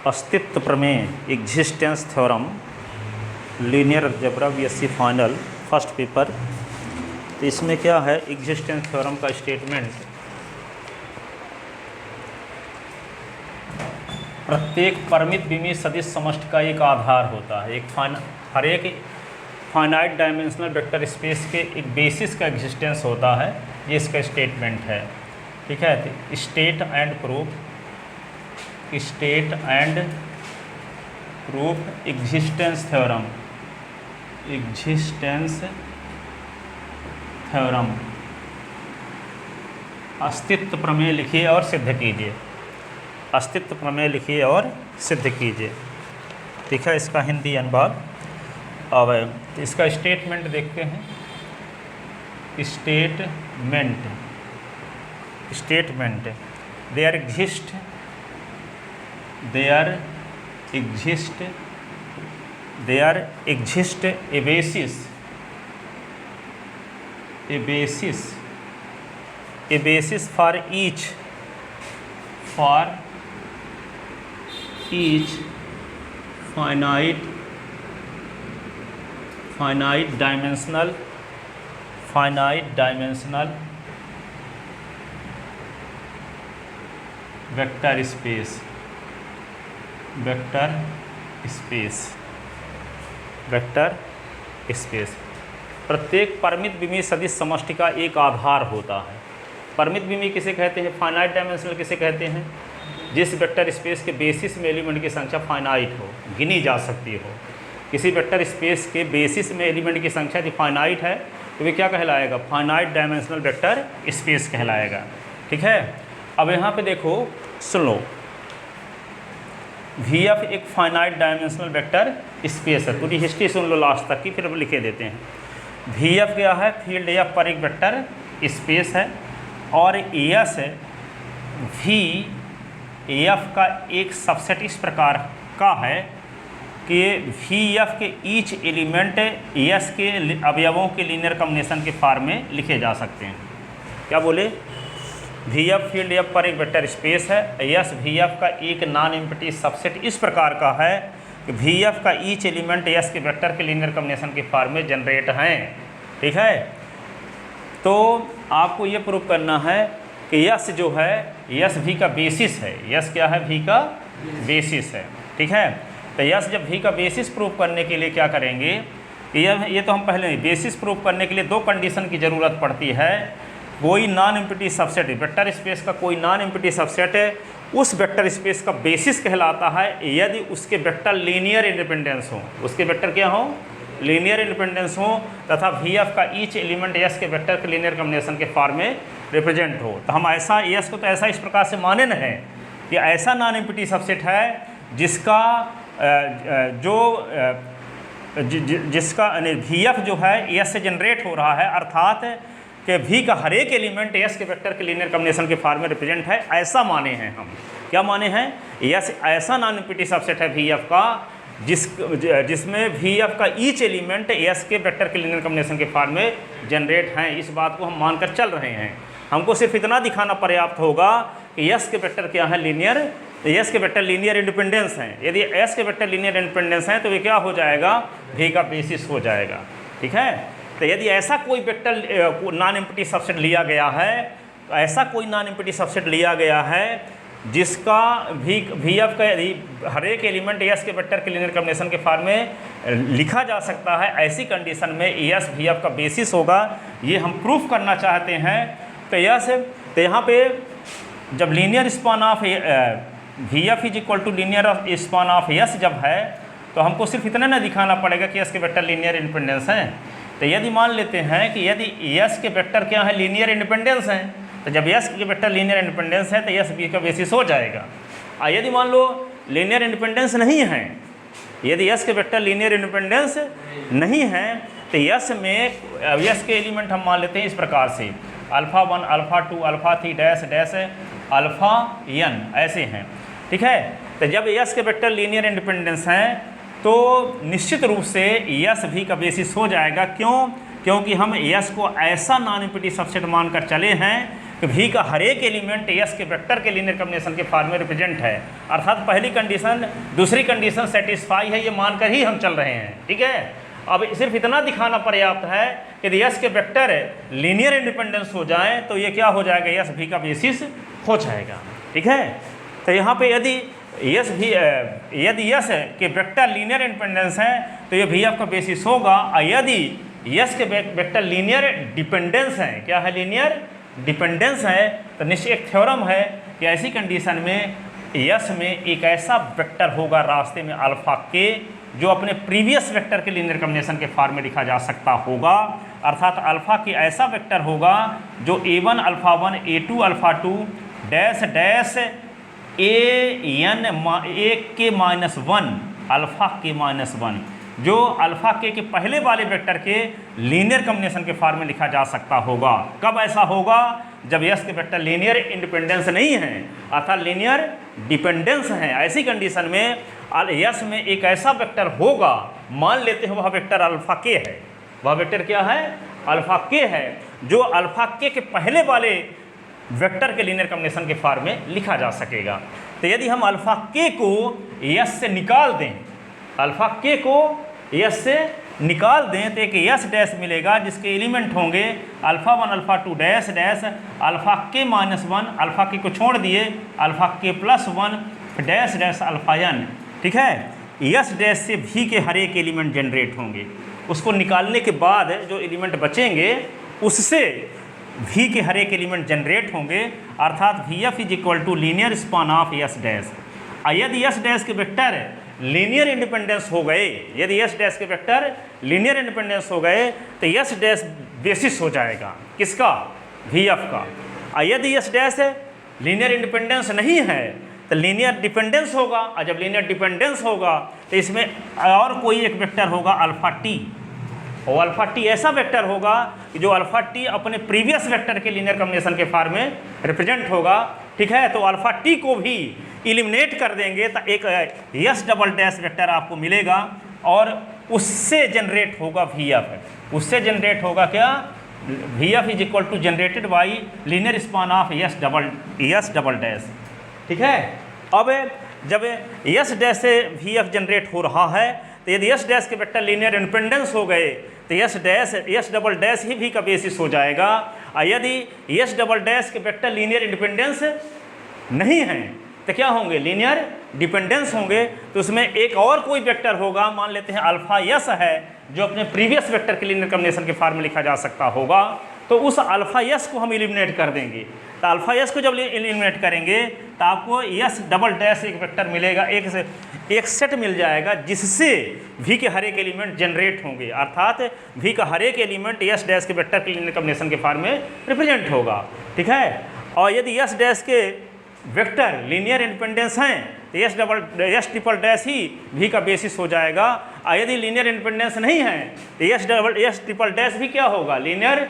अस्तित्व प्रमेय, existence theorem, linear algebra BSc final first paper. तो इसमें क्या है, एग्जिस्टेंस थ्योरम का स्टेटमेंट, प्रत्येक परिमित विमीय सदिश समष्टि का एक आधार होता है। हर एक फाइनाइट डायमेंशनल वेक्टर स्पेस के एक बेसिस का एग्जिस्टेंस होता है, ये इसका स्टेटमेंट है। ठीक है, तो state and proof existence theorem, अस्तित्व प्रमेय लिखिए और सिद्ध कीजिए। अस्तित्व प्रमेय लिखिए और सिद्ध कीजिए। ठीक है, इसका हिंदी अनुवाद। अब इसका स्टेटमेंट देखते हैं। Statement there exist a basis for each finite dimensional vector space प्रत्येक परिमित विमीय सदिश समष्टि का एक आधार होता है। परिमित विमीय किसे कहते हैं, फाइनाइट डायमेंशनल किसे कहते हैं, जिस वेक्टर स्पेस के बेसिस में एलिमेंट की संख्या फाइनाइट हो, गिनी जा सकती हो। किसी वेक्टर स्पेस के बेसिस में एलिमेंट की संख्या यदि फाइनाइट है तो वे क्या कहलाएगा, फाइनाइट डायमेंशनल वेक्टर स्पेस कहलाएगा। ठीक है, अब यहाँ पे देखो, सुन लो, VF एक फाइनाइट डायमेंशनल वेक्टर स्पेस है। पूरी हिस्ट्री सुन लो लास्ट तक की, फिर अब लिखे देते हैं। VF क्या है, फील्ड F पर एक वेक्टर स्पेस है, और एस VF का एक सबसेट इस प्रकार का है कि VF के ईच एलिमेंट एस के अवयवों के लीनियर कॉम्बिनेशन के फॉर्म में लिखे जा सकते हैं। क्या बोले, VF फील्ड F पर एक वेक्टर स्पेस है, एस VF का एक नॉन एम्प्टी सबसेट इस प्रकार का है कि VF का ईच एलिमेंट एस के वेक्टर के लीनियर कॉम्बिनेशन के फॉर्म में जनरेट हैं। ठीक है, तो आपको ये प्रूव करना है कि यस जो है, यस भी का बेसिस है। यस क्या है, भी का बेसिस है। ठीक है, तो यस जब भी का बेसिस प्रूव करने के लिए क्या करेंगे, ये तो हम पहले बेसिस प्रूव करने के लिए दो कंडीशन की ज़रूरत पड़ती है। कोई non empty subset, vector space का कोई नॉन एम्प्टी सबसेट है, उस वेक्टर स्पेस का बेसिस कहलाता है यदि उसके वेक्टर लीनियर इंडिपेंडेंस हो। उसके वेक्टर क्या हो, लीनियर इंडिपेंडेंस हो, तथा VF का ईच एलिमेंट एस के वेक्टर के लीनियर कॉम्बिनेशन के फॉर्म में रिप्रेजेंट हो। तो हम ऐसा एस को तो ऐसा इस प्रकार से माने न है कि ऐसा नॉन एम्प्टी सबसेट है जिसका जिसका VF जो है एस से जनरेट हो रहा है, अर्थात कि V का हर एक एलिमेंट एस के वेक्टर के लीनियर कॉम्बिनेशन के फॉर्म में रिप्रेजेंट है, ऐसा माने हैं हम। क्या माने हैं, एस ऐसा नॉन एम्प्टी सबसेट है VF का जिसमें VF का ईच एलिमेंट एस के वेक्टर के लीनियर कॉम्बिनेशन के फॉर्म में जनरेट हैं। इस बात को हम मानकर चल रहे हैं। हमको सिर्फ इतना दिखाना पर्याप्त होगा कि एस के वेक्टर क्या है, लीनियर, एस के वेक्टर लीनियर इंडिपेंडेंस हैं। यदि एस के वेक्टर लीनियर इंडिपेंडेंस हैं तो ये क्या हो जाएगा, V का बेसिस हो जाएगा। ठीक है, तो यदि ऐसा कोई वेक्टर नॉन एम्प्टी सबसेट लिया गया है, तो ऐसा कोई नॉन एम्प्टी सबसेट लिया गया है जिसका VF का यदि हर एक एलिमेंट एस के वेक्टर के लीनियर कॉम्बिनेशन के फॉर्म में लिखा जा सकता है, ऐसी कंडीशन में एस VF का बेसिस होगा। ये हम प्रूफ करना चाहते हैं। तो तो यहाँ पे जब linear span of VF is equal to linear span of S जब है, तो हमको सिर्फ इतना ना दिखाना पड़ेगा कि एस के वेक्टर लीनियर इंडिपेंडेंस हैं। तो यदि मान लेते हैं कि यदि एस के वेक्टर क्या है, लीनियर इंडिपेंडेंस हैं, तो जब एस के वेक्टर लीनियर इंडिपेंडेंस है तो एस V का बेसिस हो जाएगा। और यदि मान लो लीनियर इंडिपेंडेंस नहीं है, यदि एस के वेक्टर लीनियर इंडिपेंडेंस नहीं है तो एस में एस के एलिमेंट हम मान लेते हैं इस प्रकार से, alpha 1 alpha 2 alpha 3 dash dash alpha n ऐसे हैं। ठीक है, तो जब एस के वेक्टर लीनियर इंडिपेंडेंस हैं तो निश्चित रूप से एस V का बेसिस हो जाएगा। क्यों, क्योंकि हम एस को ऐसा नॉन एम्प्टी सबसेट मानकर चले हैं कि v का हर एक एलिमेंट s के वेक्टर के लीनियर कॉम्बिनेशन के फॉर्म में रिप्रेजेंट है, अर्थात पहली कंडीशन दूसरी कंडीशन सेटिस्फाई है, ये मानकर ही हम चल रहे हैं। ठीक है, अब सिर्फ इतना दिखाना पर्याप्त है कि यदि s के वेक्टर लीनियर इंडिपेंडेंस हो जाए तो ये क्या हो जाएगा, s v का बेसिस हो जाएगा। ठीक है, तो यहाँ पे यदि यस के वेक्टर लीनियर इंडिपेंडेंस है तो ये v f का बेसिस होगा, और यदि यस के वेक्टर लीनियर डिपेंडेंस है, क्या है, लीनियर डिपेंडेंस है, तो निश्चित एक थ्योरम है कि ऐसी कंडीशन में यस में एक ऐसा वेक्टर होगा रास्ते में अल्फा के जो अपने प्रीवियस वेक्टर के लीनियर कॉम्बिनेशन के फॉर्म में लिखा जा सकता होगा, अर्थात अल्फा के ऐसा वेक्टर होगा जो a1 alpha 1 a2 alpha 2 dash dash a के माइनस 1 अल्फा के माइनस 1 जो अल्फा के पहले वाले वेक्टर के लीनियर कॉम्बिनेशन के फॉर्म में लिखा जा सकता होगा। कब ऐसा होगा, जब यस के वेक्टर लीनियर इंडिपेंडेंस नहीं है, अर्थात लीनियर डिपेंडेंस है। ऐसी कंडीशन में यस में एक ऐसा वेक्टर होगा, मान लेते हैं वह वेक्टर अल्फा के है, वह वेक्टर क्या है, अल्फा के है, जो अल्फा के पहले वाले वेक्टर के लीनियर कॉम्बिनेशन के फॉर्म में लिखा जा सकेगा। तो यदि हम अल्फा के को यस से निकाल दें, अल्फा के को यस से निकाल दें तो एक यस डैश मिलेगा जिसके एलिमेंट होंगे alpha 1 alpha 2 dash dash alpha के माइनस 1, अल्फा के को छोड़ दिए अल्फा के plus 1 dash dash alpha n। ठीक है, यस डैश से भी के हर एक एलिमेंट जनरेट होंगे, उसको निकालने के बाद जो एलिमेंट बचेंगे उससे v के हर एक एलिमेंट जनरेट होंगे, अर्थात V F is equal to linear span of S dash. यदि यस डैश के वेक्टर लीनियर इंडिपेंडेंस हो गए, यदि यस डैश के वेक्टर लीनियर इंडिपेंडेंस हो गए तो यस डैश बेसिस हो जाएगा किसका, वी एफ का। और यदि यस डैश लीनियर इंडिपेंडेंस नहीं है तो लीनियर डिपेंडेंस होगा, और जब लीनियर डिपेंडेंस होगा तो इसमें और कोई एक वेक्टर होगा अल्फा टी, और अल्फा टी ऐसा वेक्टर होगा कि जो अल्फा टी अपने प्रीवियस वेक्टर के लीनियर कॉम्बिनेशन के फॉर्म में रिप्रेजेंट होगा। ठीक है, तो अल्फा टी को भी इलिमिनेट कर देंगे तो एक यस डबल डैश वेक्टर आपको मिलेगा और उससे जनरेट होगा वी एफ। उससे जनरेट होगा क्या, V F is equal to generated by linear span of S double dash. ठीक है, अब जब यस डैश से वी एफ जनरेट हो रहा है तो यदि यस डैश के वेक्टर लीनियर इंडिपेंडेंस हो गए तो यस डबल डैश ही वी का बेसिस हो जाएगा। और यदि यस डबल डैश के वेक्टर लीनियर इंडिपेंडेंस नहीं हैं तो क्या होंगे, लीनियर डिपेंडेंस होंगे। तो उसमें एक और कोई वेक्टर होगा, मान लेते हैं अल्फा यस है, जो अपने प्रीवियस वेक्टर के लीनियर कॉम्बिनेशन के फॉर्म में लिखा जा सकता होगा, तो उस अल्फा यस को हम एलिमिनेट कर देंगे। तो अल्फा यस को जब एलिमिनेट करेंगे तो आपको यस डबल डैश एक वेक्टर मिलेगा, एक सेट मिल जाएगा जिससे वी के हर एक एलिमेंट जनरेट होंगे, अर्थात वी का हर एक एलिमेंट यस डैश के वेक्टर के लीनियर कॉम्बिनेशन के फॉर्म में रिप्रेजेंट होगा। ठीक है, और यदि यस डैश के वेक्टर लीनियर इंडिपेंडेंस हैं तो यस ट्रिपल डैश ही वी का बेसिस हो जाएगा। और यदि लीनियर इंडिपेंडेंस नहीं है तो यस ट्रिपल डैश भी क्या होगा, लीनियर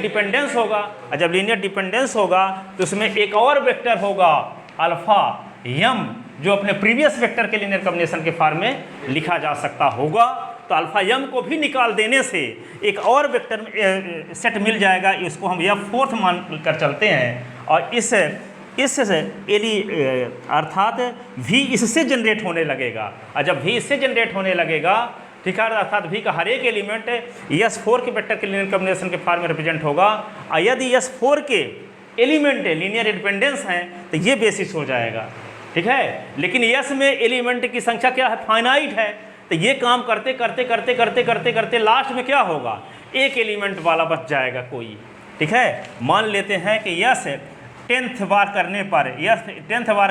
डिपेंडेंस होगा। और जब लीनियर डिपेंडेंस होगा तो उसमें एक और वेक्टर होगा अल्फा यम, जो अपने प्रीवियस वेक्टर के लीनियर कॉम्बिनेशन के फॉर्म में लिखा जा सकता होगा। तो अल्फा यम को भी निकाल देने से एक और वेक्टर सेट मिल जाएगा, इसको हम यह फोर्थ मान कर चलते हैं। और इस अर्थात भी इससे जनरेट होने लगेगा, और जब भी इससे जनरेट होने लगेगा, ठीक है, अर्थात भी का हर एक एलिमेंट यस 4 के वेक्टर के लीनियर कॉम्बिनेशन के फॉर्म में रिप्रेजेंट होगा। और यदि यस 4 के एलिमेंट लीनियर इंडिपेंडेंस हैं तो ये बेसिस हो जाएगा। ठीक है, लेकिन यस में एलिमेंट की संख्या क्या है, फाइनाइट है, तो ये काम करते करते करते करते करते करते लास्ट में क्या होगा, एक एलिमेंट वाला बच जाएगा कोई। ठीक है, मान लेते हैं कि यस 10th बार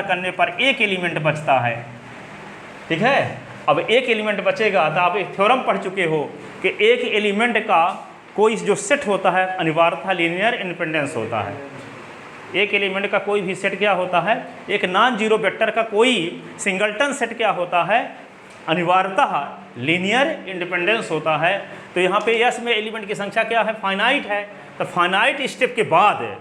करने पर एक एलिमेंट बचता है। ठीक है, अब एक एलिमेंट बचेगा तो आप एक थ्योरम पढ़ चुके हो कि एक एलिमेंट का कोई जो सेट होता है अनिवार्यतः लीनियर इंडिपेंडेंस होता है। एक एलिमेंट का कोई भी सेट क्या होता है, एक नॉन जीरो वेक्टर का कोई सिंगलटन सेट क्या होता है, अनिवार्यतः लीनियर इंडिपेंडेंस होता है। तो यहाँ पे यस में एलिमेंट की संख्या क्या है, फाइनाइट है। तो फाइनाइट स्टेप के बाद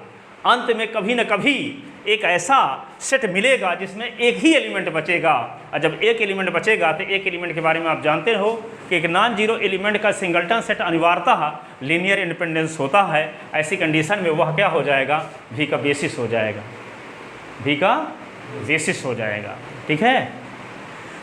अंत में कभी न कभी एक ऐसा सेट मिलेगा जिसमें एक ही एलिमेंट बचेगा। और जब एक एलिमेंट बचेगा तो एक एलिमेंट के बारे में आप जानते हो कि एक नॉन जीरो एलिमेंट का सिंगल्टन सेट अनिवार्यतः लीनियर इंडिपेंडेंस होता है। ऐसी कंडीशन में वह क्या हो जाएगा, V का बेसिस हो जाएगा, V का बेसिस हो जाएगा। ठीक है,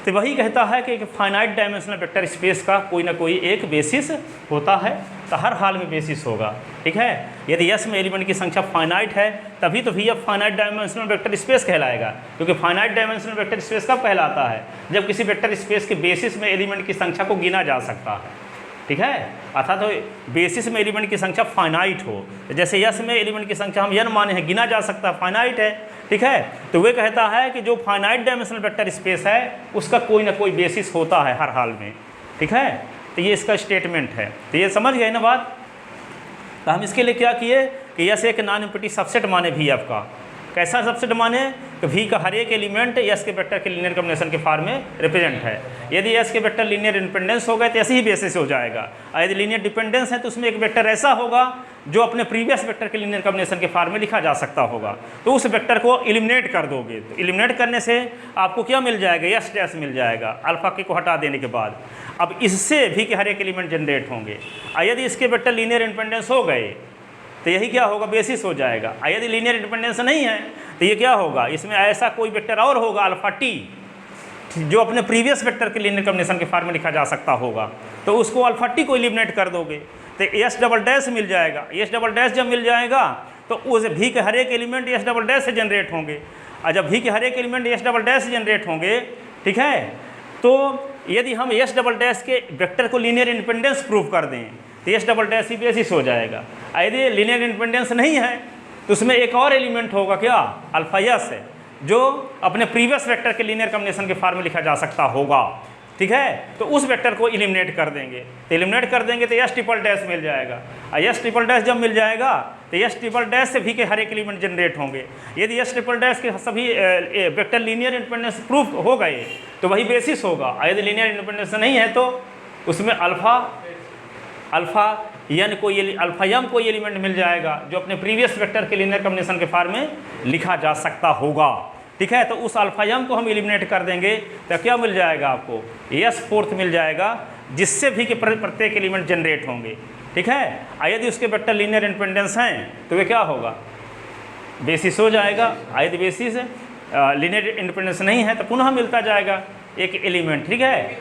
तो वही कहता है कि फाइनाइट डायमेंशनल वेक्टर स्पेस का कोई ना कोई एक बेसिस होता है, तो हर हाल में बेसिस होगा। ठीक है, यदि S में एलिमेंट की संख्या फाइनाइट है तभी तो VF finite dimensional vector space कहलाएगा, क्योंकि फाइनाइट डायमेंशनल वेक्टर स्पेस कब कहलाता है, जब किसी वेक्टर स्पेस के बेसिस में एलिमेंट की संख्या को गिना जा सकता है। ठीक है, अर्थात तो बेसिस में एलिमेंट की संख्या फाइनाइट हो, जैसे S में एलिमेंट की संख्या हम n माने हैं, गिना जा सकता है, फाइनाइट है। ठीक है, तो वे कहता है कि जो फाइनाइट डायमेंशनल वेक्टर स्पेस है उसका कोई ना कोई बेसिस होता है हर हाल में। ठीक है, तो ये इसका स्टेटमेंट है। तो ये समझ गए ना बात। तो हम इसके लिए क्या किए कि S एक नॉन एम्प्टी सबसेट माने VF का। कैसा सबसेट माने कि V का हर एक एलिमेंट S के वेक्टर के लीनियर कॉम्बिनेशन के फॉर्म में रिप्रेजेंट है। यदि S के वेक्टर लीनियर इंडिपेंडेंस हो गए तो ऐसे ही बेसिस हो जाएगा, और यदि लीनियर डिपेंडेंस है तो उसमें एक वेक्टर ऐसा होगा जो अपने प्रीवियस वेक्टर के लीनियर कॉम्बिनेशन के फॉर्म में लिखा जा सकता होगा। तो उस वेक्टर को एलिमिनेट कर दोगे, तो एलिमिनेट करने से आपको क्या मिल जाएगा, S डैश मिल जाएगा अल्फा के को हटा देने के बाद। अब इससे V के हर एक एलिमेंट जनरेट होंगे, और यदि इसके वेक्टर लीनियर इंडिपेंडेंस हो गए तो यही क्या होगा, बेसिस हो जाएगा। और यदि लीनियर इंडिपेंडेंस नहीं है तो ये क्या होगा, इसमें ऐसा कोई वेक्टर और होगा अल्फा टी जो अपने प्रीवियस वेक्टर के लीनियर कॉम्बिनेशन के फॉर्म में लिखा जा सकता होगा, तो उसको अल्फा टी को एलिमिनेट कर दोगे तो S डबल डैश मिल जाएगा। S डबल डैश जब मिल जाएगा तो उस V के हर एक एलिमेंट S डबल डैश से जनरेट होंगे, और जब V के हर एक एलिमेंट S डबल डैश से जनरेट होंगे, ठीक है, तो यदि हम S डबल डैश के वेक्टर को लीनियर इंडिपेंडेंस प्रूव कर दें तो S डबल डैश ही बेसिस हो जाएगा। यदि लीनियर इंडिपेंडेंस नहीं है तो उसमें एक और एलिमेंट होगा क्या, अल्फा S है, जो अपने प्रीवियस वेक्टर के लीनियर कॉम्बिनेशन के फॉर्म में लिखा जा सकता होगा। ठीक है, तो उस वेक्टर को एलिमिनेट कर देंगे, तो एलिमिनेट कर देंगे तो S ट्रिपल डैश मिल जाएगा, और S ट्रिपल डैश जब मिल जाएगा तो S ट्रिपल डैश से V के हर एक एलिमेंट जनरेट होंगे। यदि S ट्रिपल डैश के सभी वेक्टर लीनियर इंडिपेंडेंस प्रूफ हो गए तो वही बेसिस होगा, और यदि लीनियर इंडिपेंडेंस नहीं है तो उसमें अल्फा n कोई एलिमेंट मिल जाएगा जो अपने प्रीवियस वेक्टर के लीनियर कॉम्बिनेशन के फॉर्म में लिखा जा सकता होगा। ठीक है, तो उस अल्फा m को हम एलिमिनेट कर देंगे तो क्या मिल जाएगा आपको, S फोर्थ मिल जाएगा, जिससे भी के प्रत्येक एलिमेंट जनरेट होंगे। ठीक है, यदि उसके वेक्टर लीनियर इंडिपेंडेंस हैं तो वे क्या होगा, बेसिस हो जाएगा। यदि बेसिस लीनियर इंडिपेंडेंस नहीं है तो पुनः मिलता जाएगा एक एलिमेंट। ठीक है,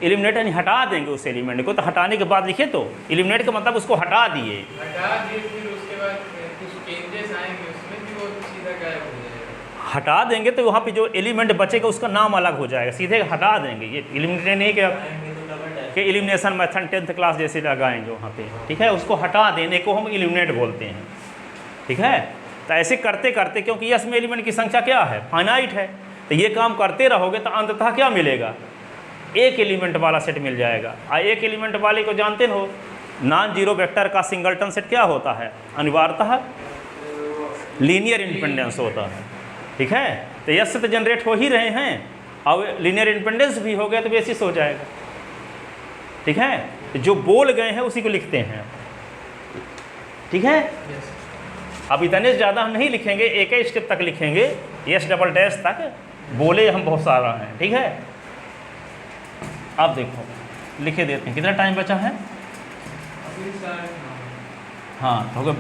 एलिमिनेट यानी हटा देंगे उस एलिमेंट को, तो हटाने के बाद लिखे तो एलिमिनेट का मतलब उसको हटा दिए, फिर उसके बाद कुछ चेंजेस आएंगे उसमें भी वो सीधा गायब हो जाएगा। हटा देंगे तो वहाँ पे जो एलिमेंट बचेगा उसका नाम अलग हो जाएगा, सीधे हटा देंगे। ये एलिमिनेट नहीं कि एलिमिनेशन मेथड 10th क्लास जैसे लगाएंगे वहाँ पे। ठीक है, उसको हटा देने को हम एलिमिनेट बोलते हैं। ठीक है, तो ऐसे करते करते, क्योंकि S में एलिमेंट की संख्या क्या है, फाइनाइट है, तो ये काम करते रहोगे तो अंततः क्या मिलेगा, एक एलिमेंट वाला सेट मिल जाएगा। एक एलिमेंट वाले को जानते हो, नॉन जीरो वेक्टर का सिंगलटन सेट क्या होता है, अनिवार्यतः लीनियर इंडिपेंडेंस होता है। ठीक है, तो S से तो जनरेट हो ही रहे हैं, और लीनियर इंडिपेंडेंस भी हो गया तो बेसिस हो जाएगा। ठीक है, जो बोल गए हैं उसी को लिखते हैं। ठीक है, अब इतने ज़्यादा हम नहीं लिखेंगे, एक ही स्टेप तक लिखेंगे, S डबल डैश तक बोले हम बहुत सारा हैं। ठीक है, आप देखो लिखे देते हैं, कितना टाइम बचा है, हाँ तो होगा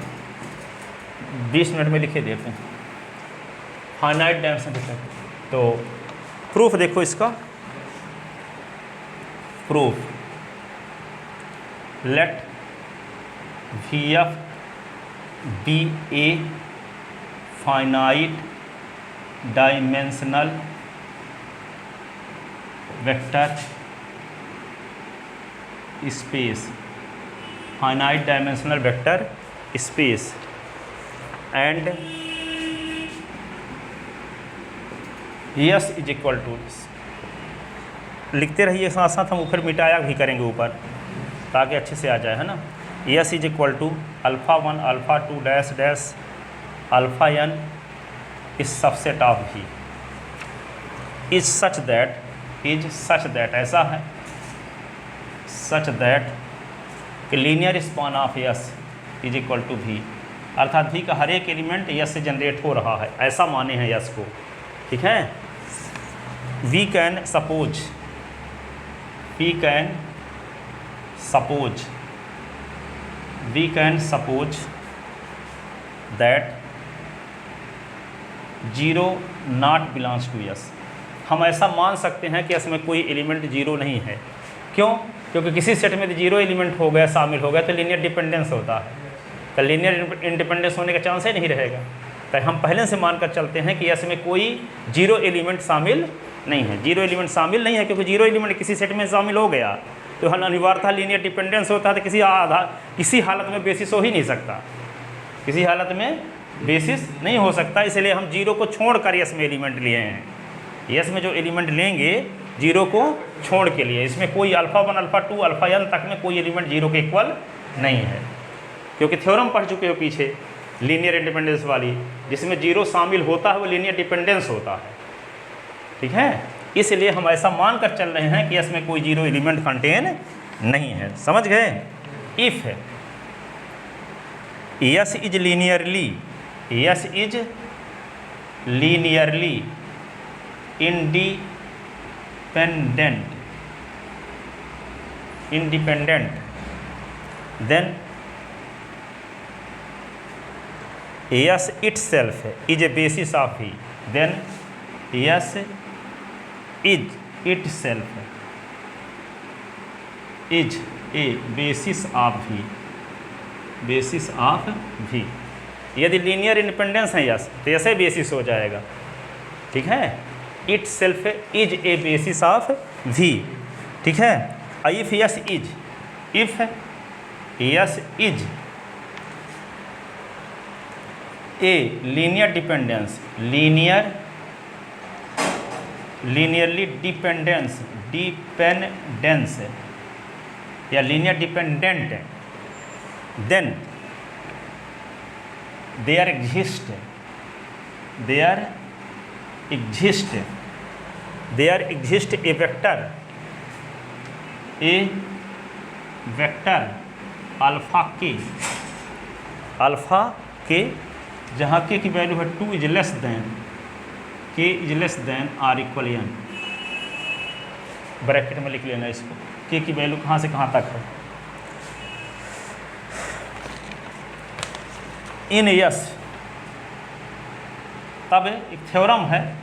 20 मिनट में लिखे देते हैं। फाइनाइट डायमेंशन तो प्रूफ देखो इसका, proof let VF be a finite dimensional vector space, finite dimensional vector space, and S is equal to, लिखते रहिए साथ साथ, हम ऊपर मिटाया भी करेंगे ऊपर ताकि अच्छे से आ जाए, है ना। S is equal to alpha 1 alpha 2 dash dash alpha n is subset of V, is such that ऐसा है, सच दैट कि linear span of S is equal to V, अर्थात v का हर एक एलिमेंट यस से जनरेट हो रहा है, ऐसा माने हैं यस को। ठीक है, we can suppose that 0 not belongs to S. हम ऐसा मान सकते हैं कि इसमें कोई एलिमेंट 0 नहीं है। क्यों? क्योंकि किसी सेट में 0 एलिमेंट हो गया, शामिल हो गया, तो लीनियर डिपेंडेंस होता है, तो लीनियर इंडिपेंडेंस होने का चांस ही नहीं रहेगा। तो हम पहले से मानकर चलते हैं कि इसमें कोई 0 एलिमेंट शामिल नहीं है। 0 एलिमेंट शामिल नहीं है, क्योंकि 0 एलिमेंट किसी सेट में शामिल हो गया तो हल अनिवार्यतः लीनियर डिपेंडेंस होता है, तो किसी हालत में बेसिस हो ही नहीं सकता, किसी हालत में बेसिस नहीं हो सकता। इसलिए हम 0 को छोड़ कर यस में एलिमेंट लिए हैं। यस में जो एलिमेंट लेंगे 0 को छोड़ के लिए, इसमें कोई अल्फ़ा 1 अल्फ़ा 2 अल्फ़ा n तक में कोई एलिमेंट 0 के इक्वल नहीं है, क्योंकि थ्योरम पढ़ चुके हो पीछे लीनियर इंडिपेंडेंस वाली, जिसमें 0 शामिल होता है वो लीनियर डिपेंडेंस होता है। ठीक है, इसलिए हम ऐसा मान कर चल रहे हैं कि इसमें कोई 0 एलिमेंट कंटेन नहीं है। समझ गए? If yes is linearly independent then yes itself is a basis of V, then yes is itself is a basis of V। यदि लीनियर इंडिपेंडेंस है यस तो ऐसे बेसिस हो जाएगा। ठीक है, itself is a basis of V। ठीक है, if S is a linearly dependence या linear dependent, then there exist a vector alpha K जहाँ k की वैल्यू है 2 is less than or equal n। Bracket में लिख लेना इसको, k की वैल्यू कहाँ से कहाँ तक है। इन यस, तब एक थ्योरम है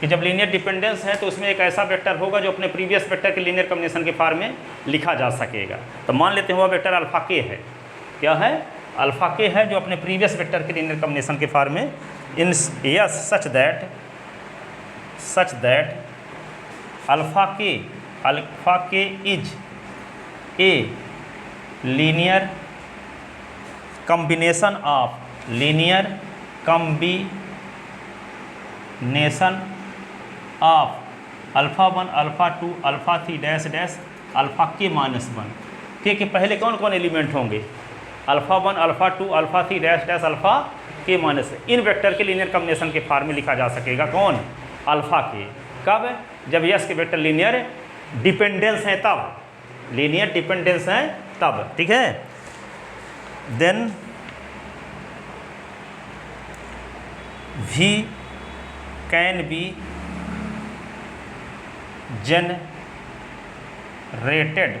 कि जब लीनियर डिपेंडेंस है तो उसमें एक ऐसा वेक्टर होगा जो अपने प्रीवियस वेक्टर के लीनियर कॉम्बिनेशन के फॉर्म में लिखा जा सकेगा। तो मान लेते हैं वह वेक्टर अल्फ़ा के है। क्या है? अल्फ़ा के है, जो अपने प्रीवियस वेक्टर के लीनियर कॉम्बिनेशन के फॉर्म में in yes such that alpha के is a linear combination of alpha 1 alpha 2 alpha 3 dash alpha k minus 1। के पहले कौन कौन एलिमेंट होंगे? Alpha 1 alpha 2 alpha 3 dash alpha k minus. इन वेक्टर के लीनियर कॉम्बिनेशन के फॉर्म में लिखा जा सकेगा कौन? अल्फ़ा के। कब? जब यस के वेक्टर लीनियर डिपेंडेंस है तब, लीनियर डिपेंडेंस है तब। ठीक है, then V can be generated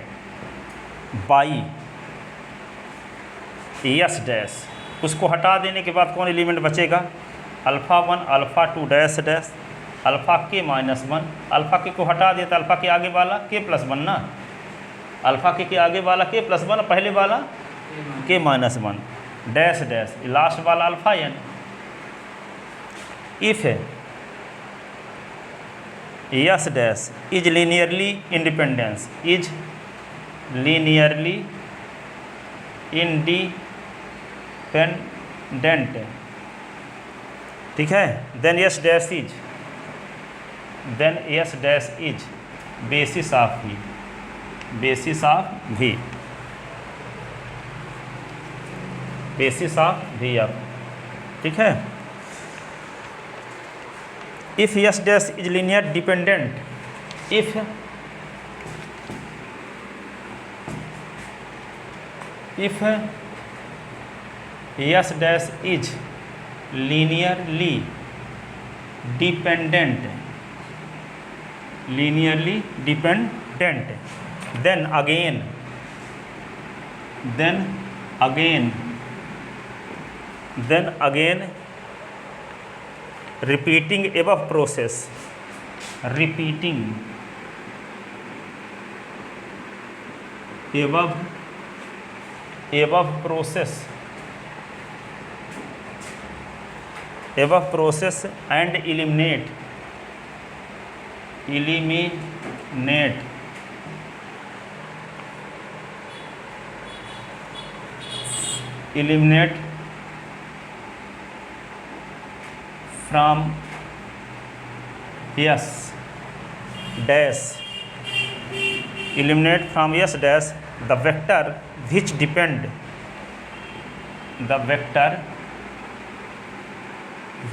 by S dash. उसको हटा देने के बाद कौन एलिमेंट बचेगा? Alpha 1 alpha 2 dash alpha k minus 1। Alpha k को हटा देता, अल्फ़ा के आगे वाला के प्लस 1 ना, अल्फ़ा के आगे वाला के प्लस 1, पहले वाला के माइनस 1 डैश लास्ट वाला alpha n। If S dash is linearly independent, ठीक है, then S dash is basis of V अब। ठीक है, if yes dash is linear dependent, if S dash is linearly dependent, then again repeating above process, above process and eliminate from S dash the vector which depend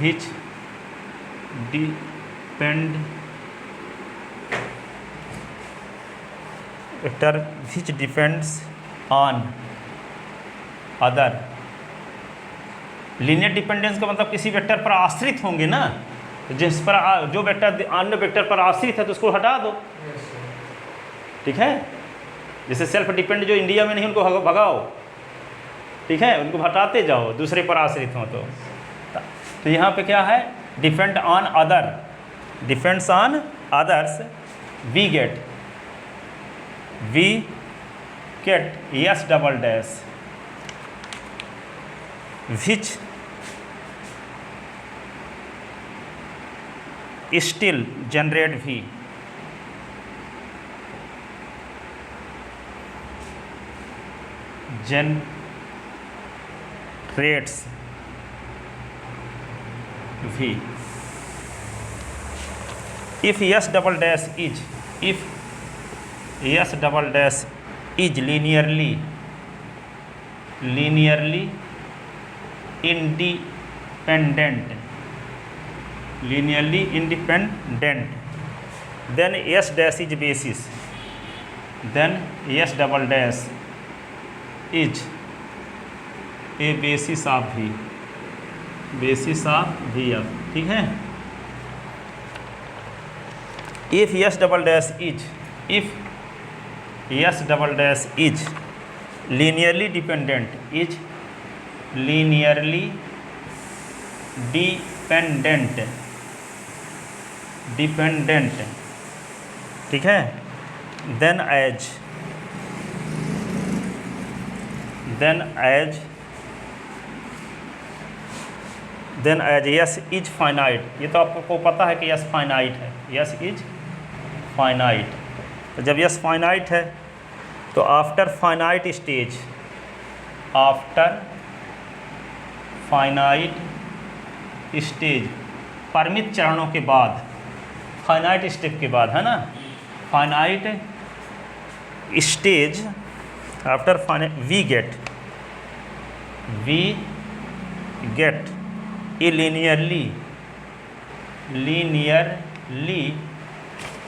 which depends on other। Linear dependence का मतलब किसी vector पर आश्रित होंगे ना, जिस पर जो वेक्टर अन्य वेक्टर पर आश्रित है तो उसको हटा दो। ठीक है, जैसे सेल्फ डिपेंड जो इंडिया में नहीं उनको भगाओ, ठीक है, उनको हटाते जाओ दूसरे पर आश्रित हो तो यहाँ पे क्या है, depend on other, depends on others, we get S double dash which still generate V, generates V if S double dash is linearly independent, then S dash is basis, then S double dash is a basis of V, ठीक है। if S double dash is linearly dependent, ठीक है, then as S is finite, ये तो आपको पता है कि S फाइनाइट है, S इज फाइनाइट। तो जब S फाइनाइट है तो आफ्टर फाइनाइट स्टेज परिमित चरणों के बाद, फाइनाइट स्टेप के बाद, है ना, finite stage after finite we get a linearly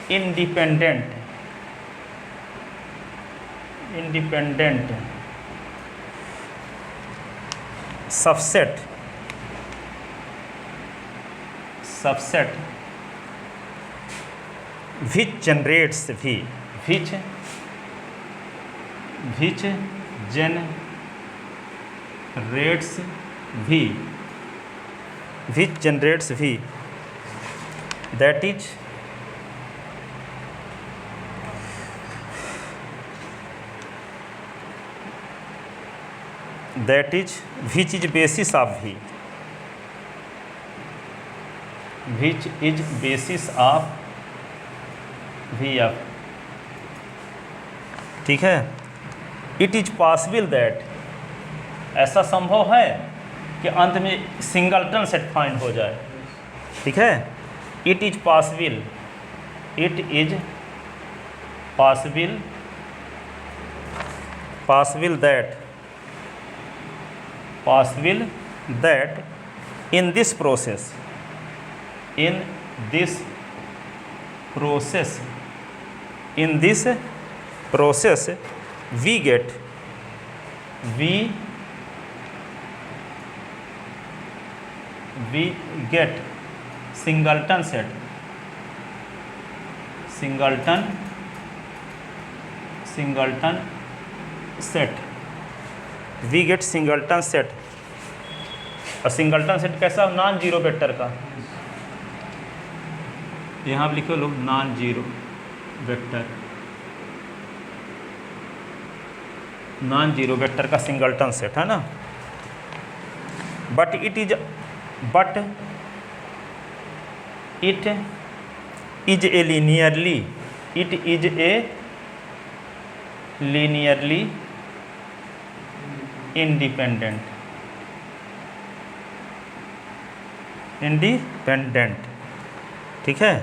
independent subset which generates V, which generates V, that is which is basis of V, ठीक है। इट इज पॉसिबल दैट, ऐसा संभव है कि अंत में सिंगलटन सेट फाइंड हो जाए, ठीक है। It is possible that in this process we we get singleton set, singleton set, we get singleton set. और सिंगल्टन सेट कैसा? नॉन जीरो वेक्टर का। यहाँ आप लिखो लो non zero vector, non zero vector का सिंगल्टन सेट है ना। But it is a linearly, it is a linearly independent, ठीक है।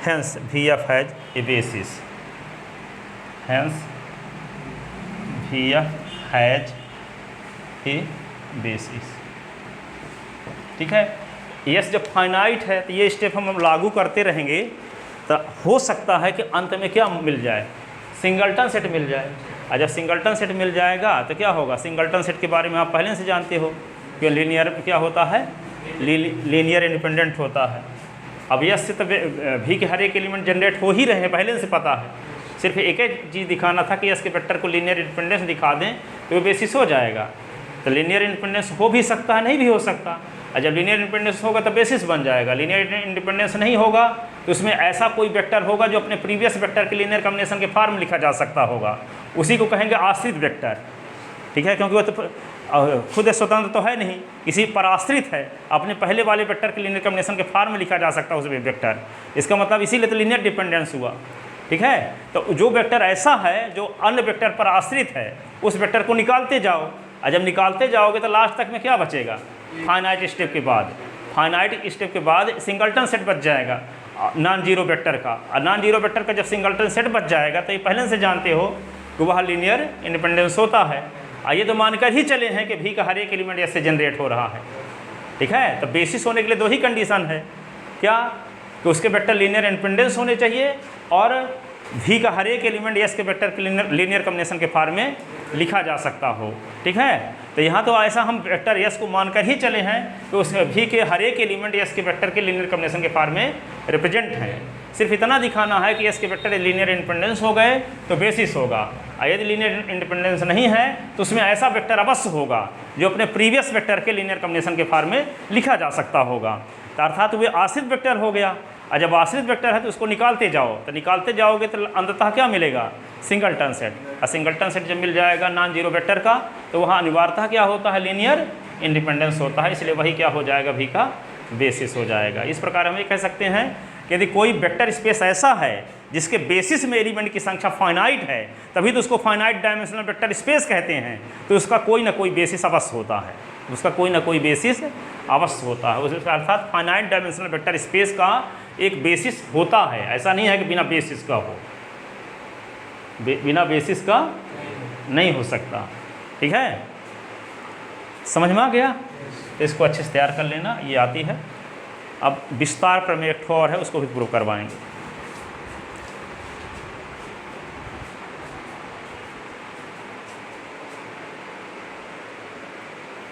Hence V F has a basis, hence V F has a basis, ठीक है। यस जब finite है तो ये स्टेप हम लागू करते रहेंगे तो हो सकता है कि अंत में क्या मिल जाए? सिंगल्टन सेट मिल जाए। और जब सिंगल्टन सेट मिल जाएगा तो क्या होगा? सिंगल्टन सेट के बारे में आप पहले से जानते हो कि लीनियर क्या होता है, लीनियर इंडिपेंडेंट होता है। अब यस से तो भी के हर एक एलिमेंट जनरेट हो ही रहे हैं, पहले से पता है। सिर्फ एक एक चीज़ दिखाना था कि यस के वेक्टर को लीनियर इंडिपेंडेंस दिखा दें तो वो बेसिस हो जाएगा। तो लीनियर इंडिपेंडेंस हो भी सकता है, नहीं भी हो सकता। और जब लीनियर इंडिपेंडेंस होगा तो बेसिस बन जाएगा। लीनियर इंडिपेंडेंस नहीं होगा तो उसमें ऐसा कोई वेक्टर होगा जो अपने प्रीवियस वेक्टर के लीनियर कॉम्बिनेशन के फॉर्म लिखा जा सकता होगा, उसी को कहेंगे आश्रित वेक्टर, ठीक है। क्योंकि वो तो खुद स्वतंत्र तो है नहीं, किसी पर आश्रित है, अपने पहले वाले वेक्टर के लीनियर कॉम्बिनेशन के फॉर्म में लिखा जा सकता है उस वेक्टर। इसका मतलब इसीलिए तो लीनियर डिपेंडेंस हुआ, ठीक है। तो जो वेक्टर ऐसा है जो अन्य वेक्टर पर आश्रित है, उस वेक्टर को निकालते जाओ। और जब निकालते जाओगे तो लास्ट तक में क्या बचेगा? फाइनाइट स्टेप के बाद, फाइनाइट स्टेप के बाद सिंगल्टन सेट बच जाएगा नॉन जीरो वेक्टर का। और नॉन जीरो वेक्टर का जब सिंगल्टन सेट बच जाएगा तो ये पहले से जानते हो कि वह लीनियर इंडिपेंडेंस होता है। आइए तो मानकर ही चले हैं कि भी का हर एक एलिमेंट ऐसे जनरेट हो रहा है, ठीक है। तो बेसिस होने के लिए दो ही कंडीशन है, क्या? कि उसके वेक्टर लीनियर इंडिपेंडेंस होने चाहिए और भी का हर एक एलिमेंट एस के वेक्टर के लीनियर कॉम्बिनेशन के फॉर्म में लिखा जा सकता हो, ठीक है। तो यहाँ तो ऐसा हम वेक्टर एस को मानकर ही चले हैं कि उस भी के हर एक एलिमेंट एस के वेक्टर के लीनियर कॉम्बिनेशन के फॉर्म में रिप्रेजेंट हैं। सिर्फ इतना दिखाना है कि एस के वेक्टर लीनियर इंडिपेंडेंस हो गए तो बेसिस होगा, और यदि लीनियर इंडिपेंडेंस नहीं है तो उसमें ऐसा वेक्टर अवश्य होगा जो अपने प्रीवियस वेक्टर के लीनियर कॉम्बिनेशन के फॉर्म में लिखा जा सकता होगा। तो अर्थात वे आश्रित वेक्टर हो गया। और जब आश्रित वेक्टर है तो उसको निकालते जाओ, तो निकालते जाओगे तो अंततः क्या मिलेगा? Singleton set. और सिंगल्टन सेट जब मिल जाएगा नॉन जीरो वेक्टर का तो वहाँ अनिवार्यतः क्या होता है? लीनियर इंडिपेंडेंस होता है, इसलिए वही क्या हो जाएगा? भी का बेसिस हो जाएगा। इस प्रकार हम ये कह सकते हैं कि यदि कोई वेक्टर स्पेस ऐसा है जिसके बेसिस में एलिमेंट की संख्या फाइनाइट है, तभी तो उसको फाइनाइट डायमेंशनल वेक्टर स्पेस कहते हैं। तो उसका कोई ना कोई बेसिस अवश्य होता है, उसका कोई ना कोई बेसिस अवश्य होता है। उसका अर्थात फाइनाइट डायमेंशनल वेक्टर स्पेस का एक बेसिस होता है, ऐसा नहीं है कि बिना बेसिस का हो, बिना बेसिस का नहीं हो सकता, ठीक है। समझ में आ गया? तो इसको अच्छे से तैयार कर लेना, ये आती है। अब विस्तार प्रमेय एक और है, उसको भी प्रूव करवाएंगे।